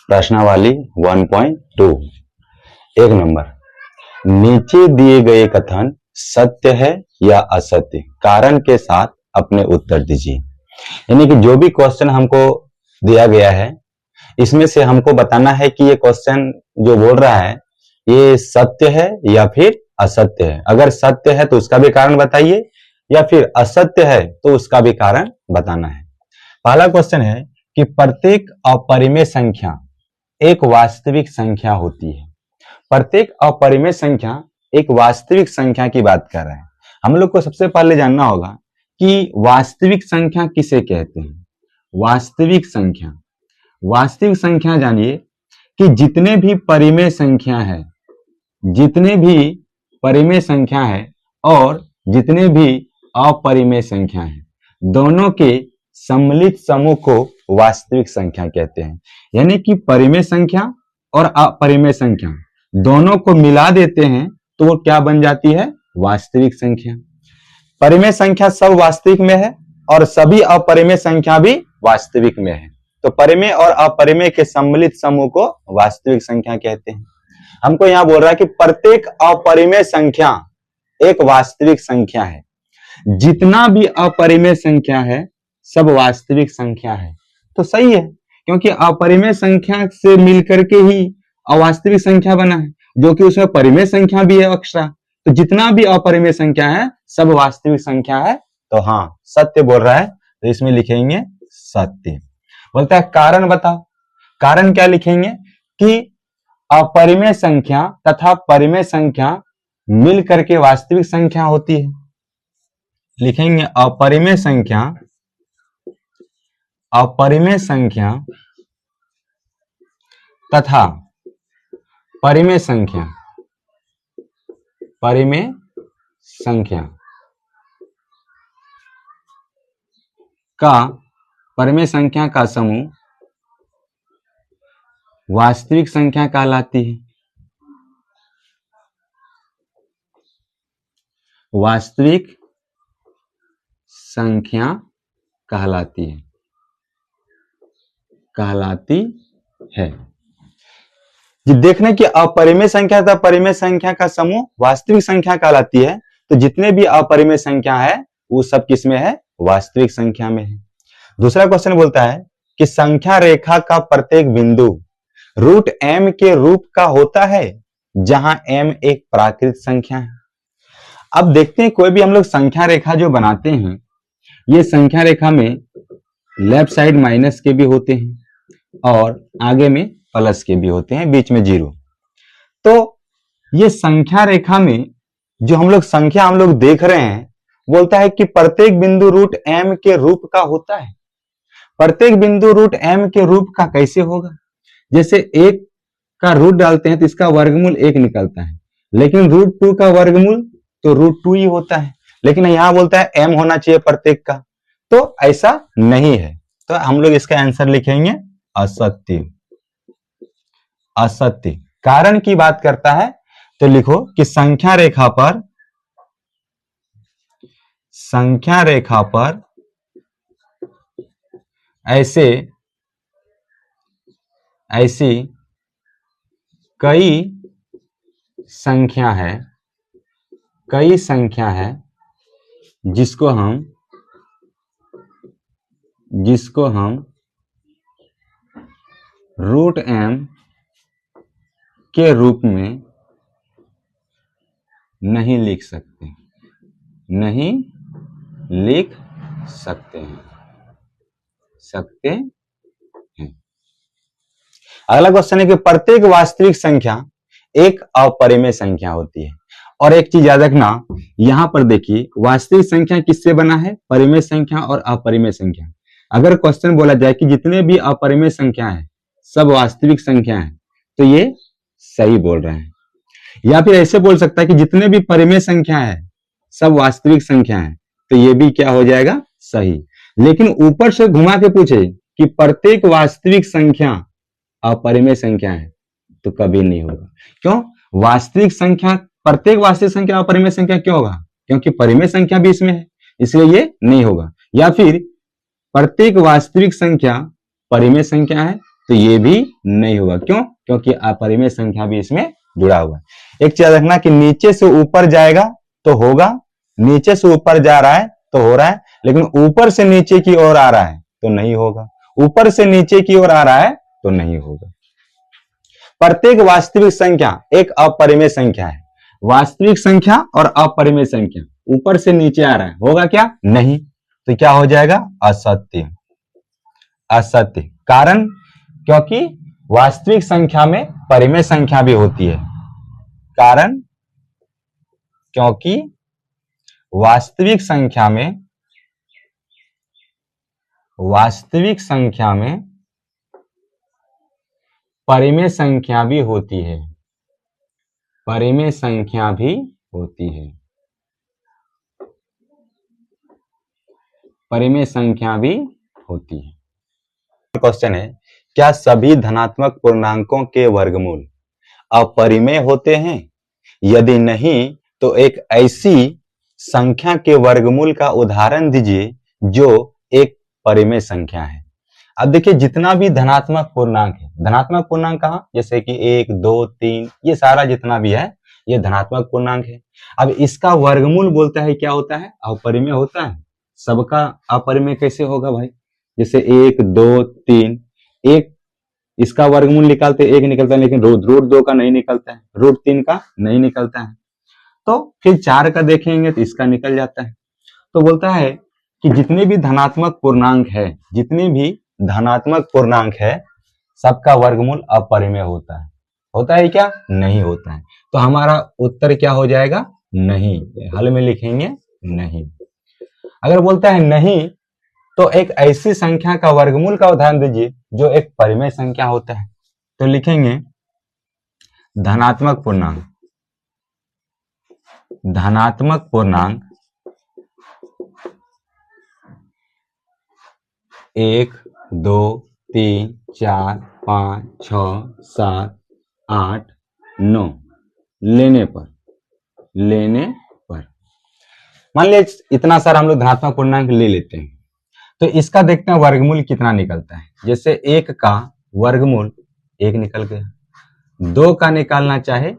प्रश्नावली 1.2 एक नंबर, नीचे दिए गए कथन सत्य है या असत्य, कारण के साथ अपने उत्तर दीजिए। यानी कि जो भी क्वेश्चन हमको दिया गया है इसमें से हमको बताना है कि ये क्वेश्चन जो बोल रहा है ये सत्य है या फिर असत्य है। अगर सत्य है तो उसका भी कारण बताइए, या फिर असत्य है तो उसका भी कारण बताना है। पहला क्वेश्चन है कि प्रत्येक अपरिमेय संख्या एक वास्तविक संख्या होती है। प्रत्येक अपरिमेय संख्या एक वास्तविक संख्या की बात कर रहे हैं। हम लोग को सबसे पहले जानना होगा कि वास्तविक संख्या किसे कहते हैं। वास्तविक संख्या, वास्तविक संख्या जानिए कि जितने भी परिमेय संख्या है, जितने भी परिमेय संख्या है और जितने भी अपरिमेय संख्या है, दोनों के सम्मिलित समूह को वास्तविक संख्या कहते हैं। यानी कि परिमेय संख्या और अपरिमेय संख्या दोनों को मिला देते हैं तो वो क्या बन जाती है, वास्तविक संख्या। परिमेय संख्या सब वास्तविक में है और सभी अपरिमेय संख्या भी वास्तविक में है, तो परिमेय और अपरिमेय के सम्मिलित समूह को वास्तविक संख्या कहते हैं। हमको यहां बोल रहा है कि प्रत्येक अपरिमेय संख्या एक वास्तविक संख्या है। जितना भी अपरिमेय संख्या है सब वास्तविक संख्या है। तो सही है, क्योंकि अपरिमेय संख्या से मिलकर के ही अवास्तविक संख्या बना है, जो कि उसमें परिमेय संख्या भी है एक्स्ट्रा। तो जितना भी अपरिमेय संख्या है सब वास्तविक संख्या है। तो हाँ, सत्य बोल रहा है, तो इसमें लिखेंगे सत्य। बोलता है कारण बताओ। कारण क्या लिखेंगे कि अपरिमेय संख्या तथा परिमेय संख्या मिल करके वास्तविक संख्या होती है। लिखेंगे अपरिमेय संख्या, अपरिमेय संख्या तथा परिमेय संख्या, परिमेय संख्या का, परिमेय संख्या का समूह वास्तविक संख्या कहलाती है। वास्तविक संख्या कहलाती है, कहलाती है। देखने की अपरिमेय संख्या तथा परिमेय संख्या का समूह वास्तविक संख्या कहलाती है, तो जितने भी अपरिमेय संख्या है वो सब किसमें है, वास्तविक संख्या में है। दूसरा क्वेश्चन बोलता है कि संख्या रेखा का प्रत्येक बिंदु रूट m के रूप का होता है जहां m एक प्राकृत संख्या है। अब देखते हैं, कोई भी हम लोग संख्या रेखा जो बनाते हैं, ये संख्या रेखा में लेफ्ट साइड माइनस के भी होते हैं और आगे में प्लस के भी होते हैं, बीच में जीरो। तो ये संख्या रेखा में जो हम लोग संख्या हम लोग देख रहे हैं, बोलता है कि प्रत्येक बिंदु रूट m के रूप का होता है। प्रत्येक बिंदु रूट m के रूप का कैसे होगा? जैसे एक का रूट डालते हैं तो इसका वर्गमूल एक निकलता है, लेकिन रूट 2 का वर्गमूल तो रूट 2 ही होता है। लेकिन यहां बोलता है m होना चाहिए प्रत्येक का, तो ऐसा नहीं है। तो हम लोग इसका आंसर लिखेंगे असत्य। असत्य। कारण की बात करता है तो लिखो कि संख्या रेखा पर, संख्या रेखा पर ऐसी कई संख्या है, कई संख्या है जिसको हम रूट m के रूप में नहीं लिख सकते, नहीं लिख सकते हैं, सकते हैं। अगला क्वेश्चन है कि प्रत्येक वास्तविक संख्या एक अपरिमेय संख्या होती है। और एक चीज याद रखना, यहां पर देखिए वास्तविक संख्या किससे बना है, परिमेय संख्या और अपरिमेय संख्या। अगर क्वेश्चन बोला जाए कि जितने भी अपरिमेय संख्या है सब वास्तविक संख्या है, तो ये सही बोल रहे हैं। या फिर ऐसे बोल सकता है कि जितने भी परिमेय संख्या है सब वास्तविक संख्या है, तो ये भी क्या हो जाएगा, सही। लेकिन ऊपर से घुमा के पूछे कि प्रत्येक वास्तविक संख्या अपरिमेय संख्या है, तो कभी नहीं होगा। क्यों? वास्तविक संख्या, प्रत्येक वास्तविक संख्या अपरिमेय संख्या क्यों होगा, क्योंकि परिमेय संख्या भी इसमें है, इसलिए ये नहीं होगा। या फिर प्रत्येक वास्तविक संख्या परिमेय संख्या है, तो ये भी नहीं होगा। क्यों? क्योंकि अपरिमेय संख्या भी इसमें जुड़ा हुआ है। एक चीज रखना कि नीचे से ऊपर जाएगा तो होगा, नीचे से ऊपर जा रहा है तो हो रहा है, लेकिन ऊपर से नीचे की ओर आ रहा है तो नहीं होगा, ऊपर से नीचे की ओर आ रहा है तो नहीं होगा। प्रत्येक वास्तविक संख्या एक अपरिमेय संख्या है। वास्तविक संख्या और अपरिमेय संख्या ऊपर से नीचे आ रहा है, होगा क्या? नहीं। तो क्या हो जाएगा? असत्य। असत्य। कारण? क्योंकि वास्तविक संख्या में परिमेय संख्या भी होती है। कारण? क्योंकि वास्तविक संख्या में परिमेय संख्या भी होती है। परिमेय संख्या भी होती है। परिमेय संख्या भी होती है। क्वेश्चन है, क्या सभी धनात्मक पूर्णांकों के वर्गमूल अपरिमेय होते हैं? यदि नहीं तो एक ऐसी संख्या के वर्गमूल का उदाहरण दीजिए जो एक परिमेय संख्या है। अब देखिए, जितना भी धनात्मक पूर्णांक है, धनात्मक पूर्णांक कहाँ? जैसे कि 1, 2, 3, ये सारा जितना भी है ये धनात्मक पूर्णांक है। अब इसका वर्गमूल बोलता है क्या होता है? अपरिमेय होता है। सबका अपरिमेय कैसे होगा भाई? जैसे 1, 2, 3, एक इसका वर्गमूल निकालते 1 निकलता है, लेकिन रूट 2 का नहीं निकलता है, रूट 3 का नहीं निकलता है। तो फिर 4 का देखेंगे तो इसका निकल जाता है। तो बोलता है कि जितने भी धनात्मक पूर्णांक है, जितने भी धनात्मक पूर्णांक है, सबका वर्गमूल अपरिमेय होता है। होता है क्या? नहीं होता है। तो हमारा उत्तर क्या हो जाएगा? नहीं। हल में लिखेंगे नहीं। अगर बोलता है नहीं तो एक ऐसी संख्या का वर्गमूल का उदाहरण दीजिए जो एक परिमेय संख्या होता है। तो लिखेंगे धनात्मक पूर्णांक। धनात्मक पूर्णांक 1, 2, 3, 4, 5, 6, 7, 8, 9 लेने पर मान लीजिए इतना सारा हम लोग धनात्मक पूर्णांक ले लेते हैं, तो इसका देखते हैं वर्गमूल कितना निकलता है। जैसे 1 का वर्गमूल 1 निकल गया, 2 का निकालना चाहे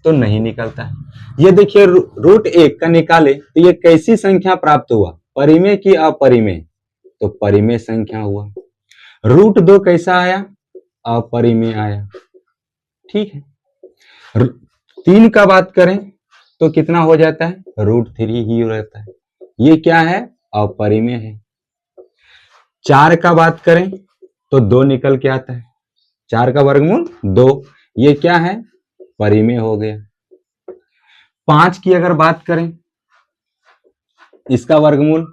तो नहीं निकलता है। ये देखिए, रूट 1 का निकाले तो ये कैसी संख्या प्राप्त हुआ? परिमेय की अपरिमेय? तो परिमेय संख्या हुआ। रूट 2 कैसा आया? अपरिमेय आया। ठीक है। 3 का बात करें तो कितना हो जाता है? रूट 3 ही रहता है। ये क्या है? अपरिमेय है। 4 का बात करें तो 2 निकल के आता है। 4 का वर्गमूल 2, ये क्या है? परिमेय हो गया। 5 की अगर बात करें, इसका वर्गमूल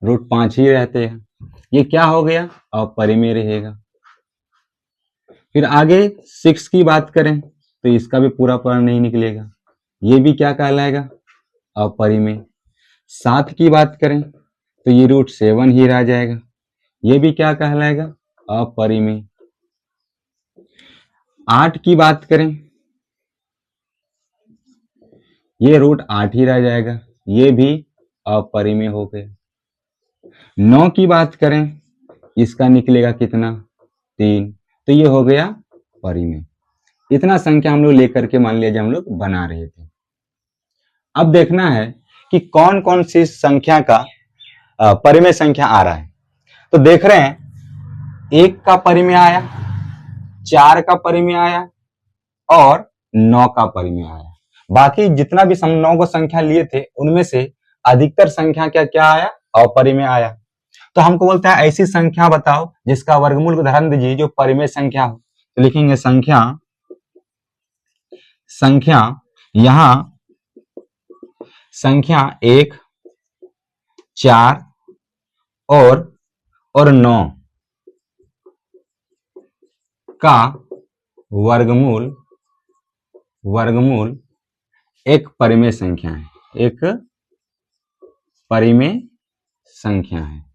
रूट 5 ही रहते हैं, ये क्या हो गया? अपरिमेय रहेगा। फिर आगे 6 की बात करें तो इसका भी पूरा नहीं निकलेगा, ये भी क्या कहलाएगा? अपरिमेय। 7 की बात करें तो ये रूट 7 ही रह जाएगा, ये भी क्या कहलाएगा? अपरिमेय। 8 की बात करें, ये रूट 8 ही रह जाएगा, ये भी अपरिमेय हो गया। 9 की बात करें, इसका निकलेगा कितना? 3, तो ये हो गया परिमेय। इतना संख्या हम लोग लेकर के मान लीजिए हम लोग बना रहे थे। अब देखना है कि कौन कौन सी संख्या का परिमेय संख्या आ रहा है। तो देख रहे हैं 1 का परिमेय आया, 4 का परिमेय आया और 9 का परिमेय आया। बाकी जितना भी हम 9 को संख्या लिए थे उनमें से अधिकतर संख्या क्या आया? अपरिमेय आया। तो हमको बोलता है ऐसी संख्या बताओ जिसका वर्गमूल को उदाहरण दीजिए जो परिमेय संख्या हो। तो लिखेंगे संख्या यहां संख्या 1, 4 और 9 का वर्गमूल एक परिमेय संख्या है, एक परिमेय संख्या है।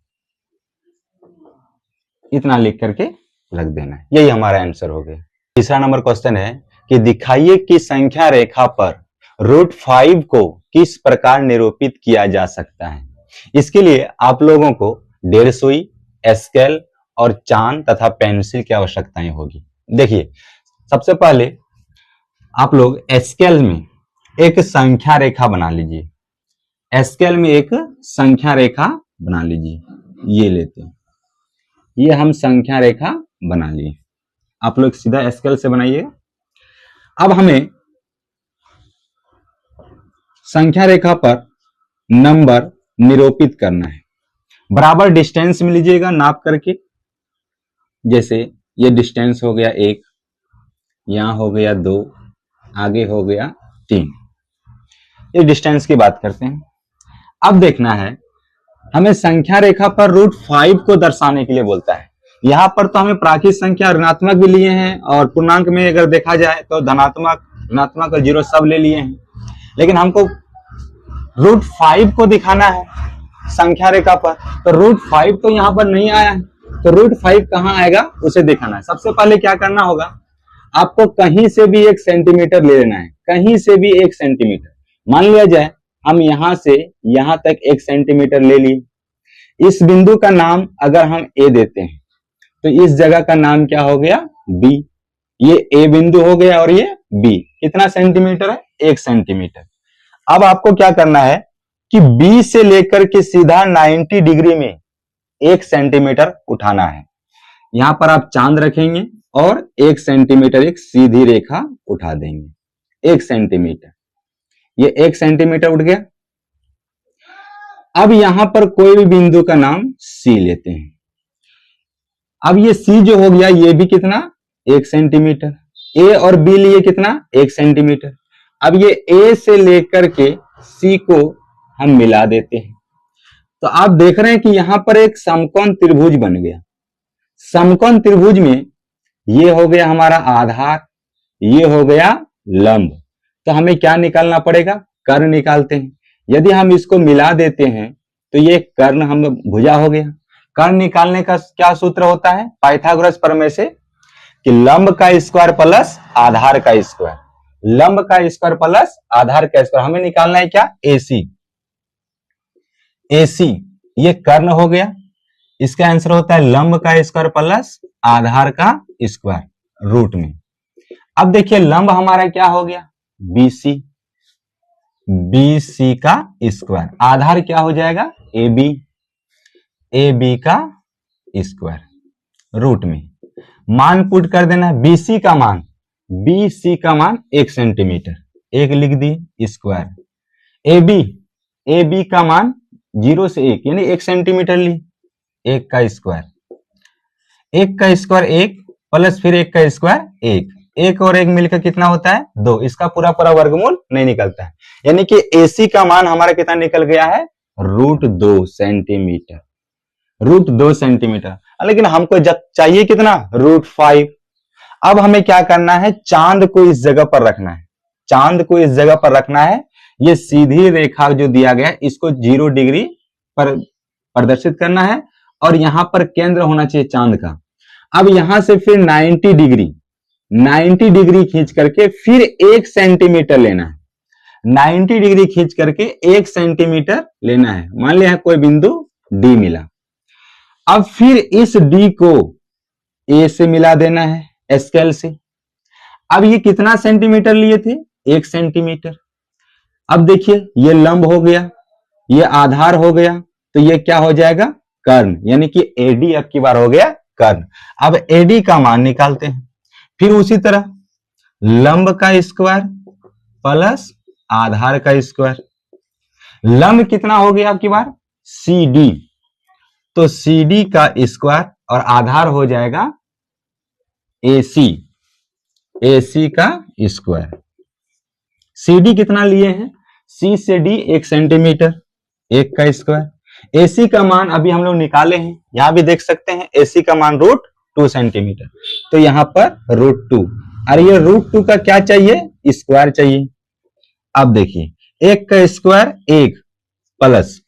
इतना लिख करके रख देना है, यही हमारा आंसर हो गया। तीसरा नंबर क्वेश्चन है कि दिखाइए कि संख्या रेखा पर रूट 5 को किस प्रकार निरूपित किया जा सकता है। इसके लिए आप लोगों को 1.5 सुई, स्केल और चांद तथा पेंसिल की आवश्यकताएं होगी। देखिए, सबसे पहले आप लोग स्केल में एक संख्या रेखा बना लीजिए। स्केल में एक संख्या रेखा बना लीजिए। ये लेते हैं, ये हम संख्या रेखा बना लिए। आप लोग सीधा स्केल से बनाइए। अब हमें संख्या रेखा पर नंबर निरूपित करना है। बराबर डिस्टेंस में लीजिएगा नाप करके। जैसे ये डिस्टेंस हो गया 1, यहां हो गया 2, आगे हो गया 3। ये डिस्टेंस की बात करते हैं। अब देखना है, हमें संख्या रेखा पर √5 को दर्शाने के लिए बोलता है। यहां पर तो हमें प्राकृत संख्या ऋणात्मक भी लिए हैं और पूर्णांक में अगर देखा जाए तो धनात्मक, ऋणात्मक और 0 सब ले लिए हैं, लेकिन हमको √5 को दिखाना है संख्या रेखा पर। तो √5 तो यहां पर नहीं आया है, तो √5 कहां आएगा उसे दिखाना है। सबसे पहले क्या करना होगा, आपको कहीं से भी 1 सेंटीमीटर ले लेना है, कहीं से भी 1 सेंटीमीटर। मान लिया जाए हम यहां से यहां तक 1 सेंटीमीटर ले लिए। इस बिंदु का नाम अगर हम ए देते हैं तो इस जगह का नाम क्या हो गया, बी। ये ए बिंदु हो गया और ये बी। कितना सेंटीमीटर है, 1 सेंटीमीटर। अब आपको क्या करना है कि बी से लेकर के सीधा 90 डिग्री में 1 सेंटीमीटर उठाना है। यहां पर आप चांद रखेंगे और 1 सेंटीमीटर एक सीधी रेखा उठा देंगे। 1 सेंटीमीटर, ये 1 सेंटीमीटर उठ गया। अब यहां पर कोई भी बिंदु का नाम सी लेते हैं। अब ये सी जो हो गया, ये भी कितना, 1 सेंटीमीटर। ए और बी लिए कितना, 1 सेंटीमीटर। अब ये ए से लेकर के सी को हम मिला देते हैं। तो आप देख रहे हैं कि यहां पर एक समकोण त्रिभुज बन गया। समकोण त्रिभुज में ये हो गया हमारा आधार, ये हो गया लंब। तो हमें क्या निकालना पड़ेगा, कर्ण निकालते हैं। यदि हम इसको मिला देते हैं तो ये कर्ण हम भुजा हो गया। कर्ण निकालने का क्या सूत्र होता है, पाइथागोरस प्रमेय से, कि लंब का स्क्वायर प्लस आधार का स्क्वायर। लंब का स्क्वायर प्लस आधार का स्क्वायर। हमें निकालना है क्या, AC। AC ये कर्ण हो गया। इसका आंसर होता है लंब का स्क्वायर प्लस आधार का स्क्वायर रूट में। अब देखिए लंब हमारा क्या हो गया, BC। BC का स्क्वायर, आधार क्या हो जाएगा, AB। AB का स्क्वायर रूट में। मान पुट कर देना है, BC का मान, BC का मान 1 सेंटीमीटर, 1 लिख दी स्क्वायर। AB का मान 0 से 1 यानी 1 सेंटीमीटर ली, 1 का स्क्वायर। 1 का स्क्वायर 1 प्लस फिर 1 का स्क्वायर 1, 1 और 1 मिलकर कितना होता है, 2। इसका पूरा पूरा वर्गमूल नहीं निकलता है, यानी कि AC का मान हमारा कितना निकल गया है, √2 सेंटीमीटर। √2 सेंटीमीटर। लेकिन हमको चाहिए कितना, √5। अब हमें क्या करना है, चांद को इस जगह पर रखना है। चांद को इस जगह पर रखना है। ये सीधी रेखा जो दिया गया है इसको 0 डिग्री पर प्रदर्शित करना है और यहां पर केंद्र होना चाहिए चांद का। अब यहां से फिर 90 डिग्री खींच करके फिर 1 सेंटीमीटर लेना है। 90 डिग्री खींच करके 1 सेंटीमीटर लेना है। मान लिया कोई बिंदु D मिला। अब फिर इस D को A से मिला देना है स्केल से। अब ये कितना सेंटीमीटर लिए थे, 1 सेंटीमीटर। अब देखिए ये लंब हो गया, ये आधार हो गया, तो ये क्या हो जाएगा, कर्ण, यानी कि AD अब की बार हो गया कर्ण। अब AD का मान निकालते हैं। फिर उसी तरह लंब का स्क्वायर प्लस आधार का स्क्वायर। लंब कितना हो गया अब की बार, CD, तो CD का स्क्वायर और आधार हो जाएगा AC, AC का स्क्वायर। CD कितना लिए हैं, C से D 1 सेंटीमीटर, 1 का स्क्वायर। AC का मान अभी हम लोग निकाले हैं, यहां भी देख सकते हैं AC का मान √2 सेंटीमीटर, तो यहां पर √2। और ये √2 का क्या चाहिए, स्क्वायर चाहिए। अब देखिए 1 का स्क्वायर 1 प्लस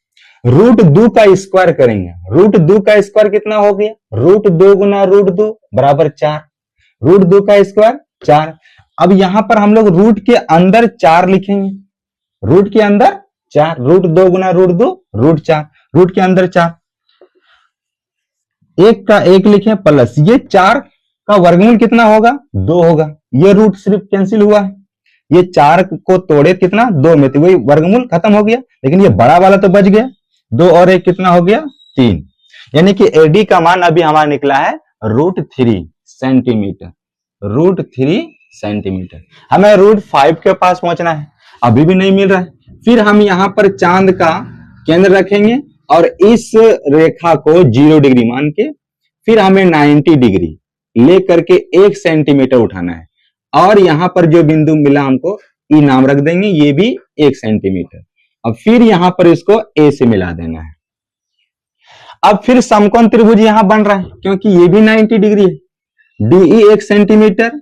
√2 का स्क्वायर करेंगे। √2 का स्क्वायर कितना हो गया, √2 गुना √2 बराबर 4। √2 का स्क्वायर 4। अब यहां पर हम लोग रूट के अंदर 4 लिखेंगे। रूट के अंदर 4, √2 गुना √2 √4, रूट के अंदर 4। एक का एक लिखे प्लस ये 4 का वर्गमूल कितना होगा 2 होगा। ये रूट सिर्फ कैंसिल हुआ है, ये 4 को तोड़े कितना 2 में, तो वही वर्गमूल खत्म हो गया। लेकिन ये बड़ा वाला तो बच गया, 2 और 1 कितना हो गया 3। यानी कि एडी का मान अभी हमारा निकला है √3 सेंटीमीटर। √3 सेंटीमीटर। हमें √5 के पास पहुंचना है, अभी भी नहीं मिल रहा है। फिर हम यहां पर चांद का केंद्र रखेंगे और इस रेखा को 0 डिग्री मान के फिर हमें 90 डिग्री लेकर के 1 सेंटीमीटर उठाना है, और यहां पर जो बिंदु मिला हमको ई नाम रख देंगे, ये भी 1 सेंटीमीटर। अब फिर यहां पर इसको ए से मिला देना है। अब फिर समकोण त्रिभुज यहां बन रहा है क्योंकि ये भी 90 डिग्री है। डीई 1 सेंटीमीटर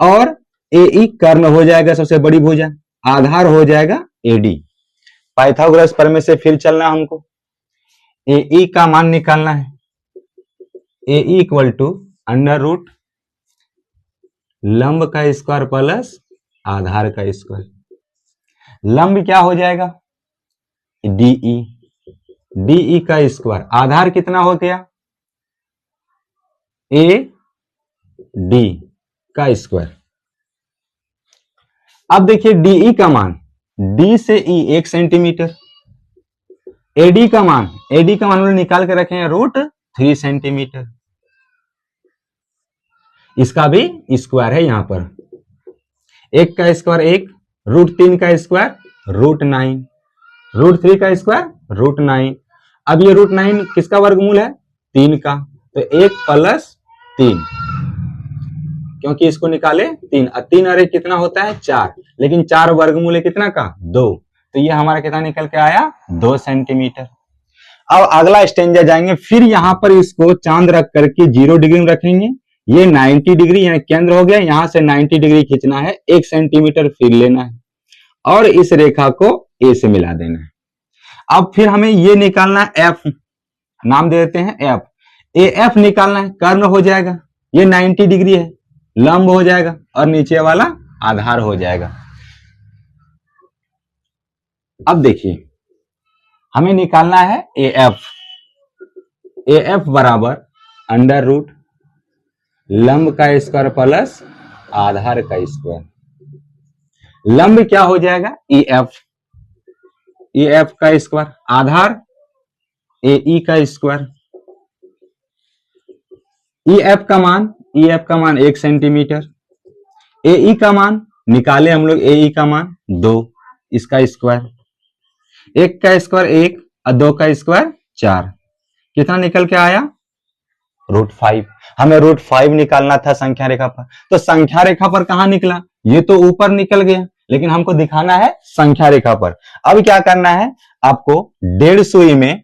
और एई कर्ण हो जाएगा सबसे बड़ी भुजा, आधार हो जाएगा एडी। पाइथागोरस प्रमेय से फिर चलना हमको, एई का मान निकालना है। एई इक्वल टू अंडर रूट लंब का स्क्वायर प्लस आधार का स्क्वायर। लंब क्या हो जाएगा डीई, डीई का स्क्वायर, आधार कितना हो गया ए डी का स्क्वायर। अब देखिए डीई का मान, डी से ई 1 सेंटीमीटर, एडी का मान हम लोग निकाल के रखे हैं √3 सेंटीमीटर। इसका भी स्क्वायर है यहां पर, 1 का स्क्वायर 1, √3 का स्क्वायर √9, √3 का स्क्वायर √9। अब ये √9 किसका वर्गमूल है 3 का, तो 1 प्लस 3, क्योंकि इसको निकाले 3, 3 और 1 कितना होता है 4, लेकिन 4 वर्गमूल है कितना का 2, तो ये हमारा कितना निकल के आया 2 सेंटीमीटर। अब अगला स्टेंजा जाएंगे, फिर यहां पर इसको चांद रख करके 0 डिग्री में रखेंगे, ये 90 डिग्री यहाँ केंद्र हो गया, यहां से 90 डिग्री खींचना है, 1 सेंटीमीटर फिर लेना है और इस रेखा को ए से मिला देना है। अब फिर हमें ये निकालना है एफ, नाम दे देते हैं एफ। ए एफ निकालना है, कर्ण हो जाएगा, ये 90 डिग्री है, लंब हो जाएगा और नीचे वाला आधार हो जाएगा। अब देखिए हमें निकालना है ए एफ। ए एफ बराबर अंडर रूट लंब का स्क्वायर प्लस आधार का स्क्वायर। लंब क्या हो जाएगा ई एफ, ई एफ का स्क्वायर, आधार ए ई का स्क्वायर। ई एफ का मान 1 सेंटीमीटर, ए ई का मान निकाले हम लोग, ए ई का मान 2, इसका स्क्वायर, 1 का स्क्वायर 1 और 2 का स्क्वायर 4, कितना निकल के आया √5। हमें √5 निकालना था संख्या रेखा पर, तो संख्या रेखा पर कहां निकला, ये तो ऊपर निकल गया, लेकिन हमको दिखाना है संख्या रेखा पर। अब क्या करना है, आपको 1.5 सुई में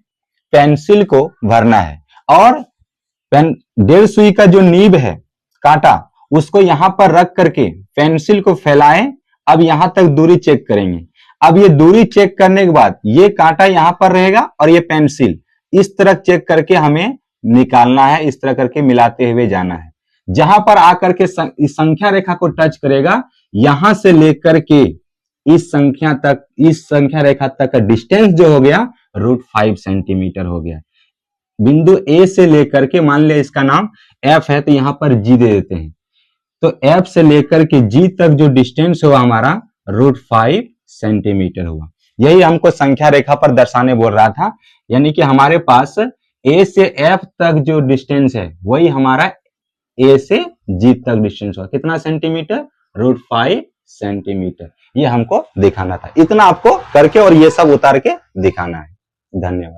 पेंसिल को भरना है और 1.5 सुई का जो नीब है कांटा, उसको यहां पर रख करके पेंसिल को फैलाएं। अब यहां तक दूरी चेक करेंगे। अब ये दूरी चेक करने के बाद ये कांटा यहां पर रहेगा और ये पेंसिल इस तरह चेक करके हमें निकालना है, इस तरह करके मिलाते हुए जाना है। जहां पर आकर के इस संख्या रेखा को टच करेगा, यहां से लेकर के इस संख्या रेखा तक का डिस्टेंस जो हो गया √5 सेंटीमीटर हो गया। बिंदु ए से लेकर के, मान लिया इसका नाम एफ है तो यहां पर जी दे देते हैं, तो एफ से लेकर के जी तक जो डिस्टेंस हुआ हमारा √5 सेंटीमीटर हुआ। यही हमको संख्या रेखा पर दर्शाने बोल रहा था, यानी कि हमारे पास ए से एफ तक जो डिस्टेंस है वही हमारा ए से जी तक डिस्टेंस हुआ, कितना सेंटीमीटर √5 सेंटीमीटर। ये हमको दिखाना था, इतना आपको करके और ये सब उतार के दिखाना है। धन्यवाद।